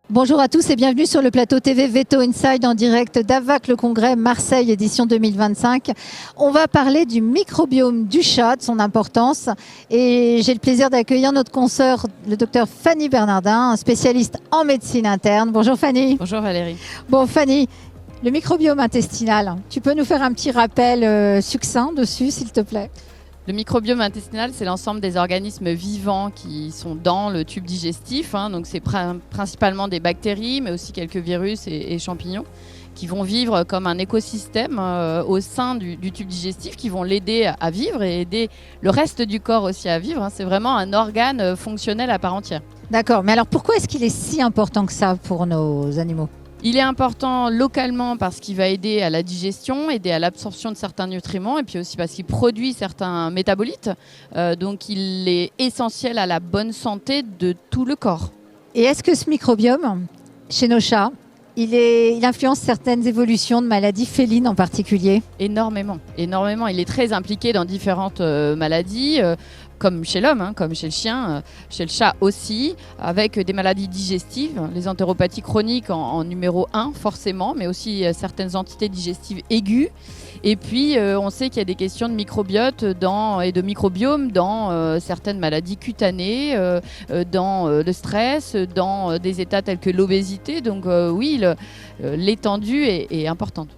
Bonjour à tous et bienvenue sur le plateau TV Veto Inside en direct d'AVAC, le congrès Marseille édition 2025. On va parler du microbiome du chat, de son importance. Et j'ai le plaisir d'accueillir notre consoeur, le docteur Fanny Bernardin, spécialiste en médecine interne. Bonjour Fanny. Bonjour Valérie. Bon Fanny, le microbiome intestinal, tu peux nous faire un petit rappel succinct dessus s'il te plaît? Le microbiome intestinal, c'est l'ensemble des organismes vivants qui sont dans le tube digestif. Donc c'est principalement des bactéries, mais aussi quelques virus et champignons qui vont vivre comme un écosystème au sein du tube digestif, qui vont l'aider à vivre et aider le reste du corps aussi à vivre. C'est vraiment un organe fonctionnel à part entière. D'accord, mais alors pourquoi est-ce qu'il est si important que ça pour nos animaux ? Il est important localement parce qu'il va aider à la digestion, aider à l'absorption de certains nutriments et puis aussi parce qu'il produit certains métabolites. Donc il est essentiel à la bonne santé de tout le corps. Et est-ce que ce microbiome, chez nos chats, il influence certaines évolutions de maladies félines en particulier? Énormément. Il est très impliqué dans différentes maladies. Comme chez l'homme, comme chez le chien, chez le chat aussi, avec des maladies digestives, les entéropathies chroniques en numéro 1 forcément, mais aussi certaines entités digestives aiguës. Et puis on sait qu'il y a des questions de microbiote et de microbiome dans certaines maladies cutanées, dans le stress, dans des états tels que l'obésité. Donc oui, l'étendue est importante.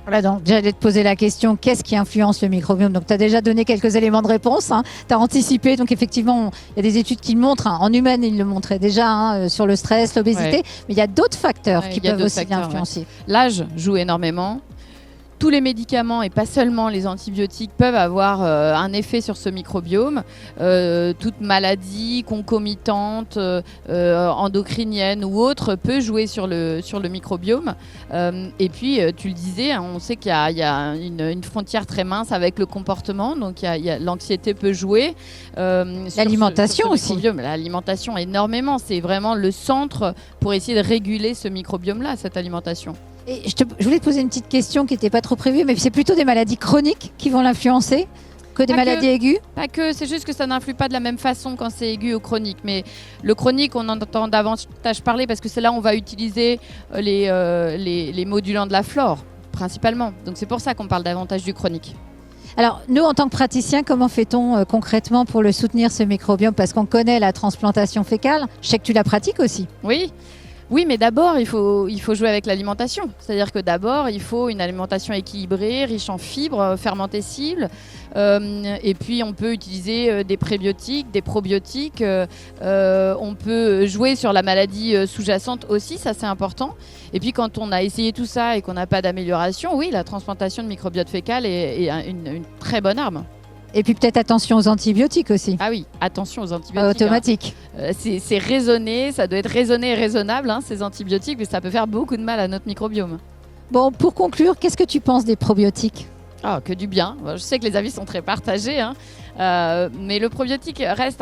Voilà, donc j'allais te poser la question, qu'est-ce qui influence le microbiome? Donc tu as déjà donné quelques éléments de réponse, tu as anticipé, donc effectivement il y a des études qui le montrent, en humaine ils le montraient déjà, sur le stress, l'obésité, mais il y a d'autres facteurs qui peuvent aussi l'influencer. Ouais. L'âge joue énormément. Tous les médicaments et pas seulement les antibiotiques peuvent avoir un effet sur ce microbiome. Toute maladie concomitante, endocrinienne ou autre peut jouer sur le microbiome. Et puis, tu le disais, on sait qu'il y a une frontière très mince avec le comportement. Donc, l'anxiété peut jouer. L'alimentation aussi. L'alimentation énormément. C'est vraiment le centre pour essayer de réguler ce microbiome-là, cette alimentation. Et je voulais te poser une petite question qui n'était pas trop prévue, mais c'est plutôt des maladies chroniques qui vont l'influencer que des maladies aiguës? Pas que, c'est juste que ça n'influe pas de la même façon quand c'est aigu ou chronique. Mais le chronique, on en entend davantage parler parce que c'est là où on va utiliser les modulants de la flore, principalement. Donc c'est pour ça qu'on parle davantage du chronique. Alors, nous, en tant que praticiens, comment fait-on concrètement pour le soutenir, ce microbiome? Parce qu'on connaît la transplantation fécale. Je sais que tu la pratiques aussi. Oui, mais d'abord, il faut jouer avec l'alimentation. C'est-à-dire que d'abord, il faut une alimentation équilibrée, riche en fibres, fermentées cibles. Et puis, on peut utiliser des prébiotiques, des probiotiques. On peut jouer sur la maladie sous-jacente aussi, ça c'est important. Et puis, quand on a essayé tout ça et qu'on n'a pas d'amélioration, oui, la transplantation de microbiote fécal est une très bonne arme. Et puis peut-être attention aux antibiotiques aussi. Ah oui, attention aux antibiotiques. Automatique. C'est raisonné, ça doit être raisonné et raisonnable, ces antibiotiques, mais ça peut faire beaucoup de mal à notre microbiome. Bon, pour conclure, qu'est-ce que tu penses des probiotiques? Que du bien. Je sais que les avis sont très partagés, mais le probiotique reste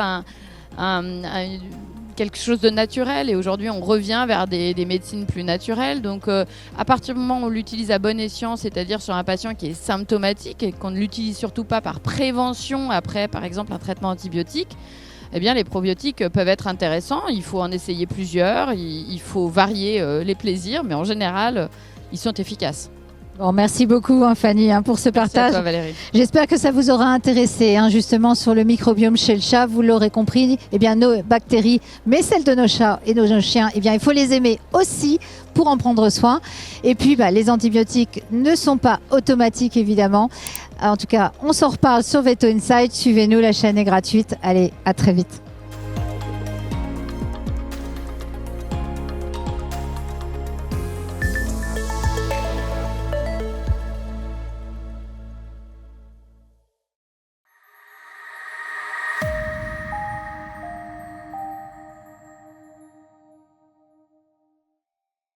quelque chose de naturel et aujourd'hui on revient vers des médecines plus naturelles. Donc à partir du moment où on l'utilise à bon escient, c'est-à-dire sur un patient qui est symptomatique et qu'on ne l'utilise surtout pas par prévention après par exemple un traitement antibiotique, eh bien les probiotiques peuvent être intéressants. Il faut en essayer plusieurs, il faut varier les plaisirs, mais en général ils sont efficaces. Bon, merci beaucoup Fanny pour ce partage. Merci à toi, Valérie. J'espère que ça vous aura intéressé justement sur le microbiome chez le chat. Vous l'aurez compris, nos bactéries, mais celles de nos chats et de nos chiens, il faut les aimer aussi pour en prendre soin. Et puis les antibiotiques ne sont pas automatiques évidemment. En tout cas, on s'en reparle sur Veto Inside. Suivez-nous, la chaîne est gratuite. Allez, à très vite.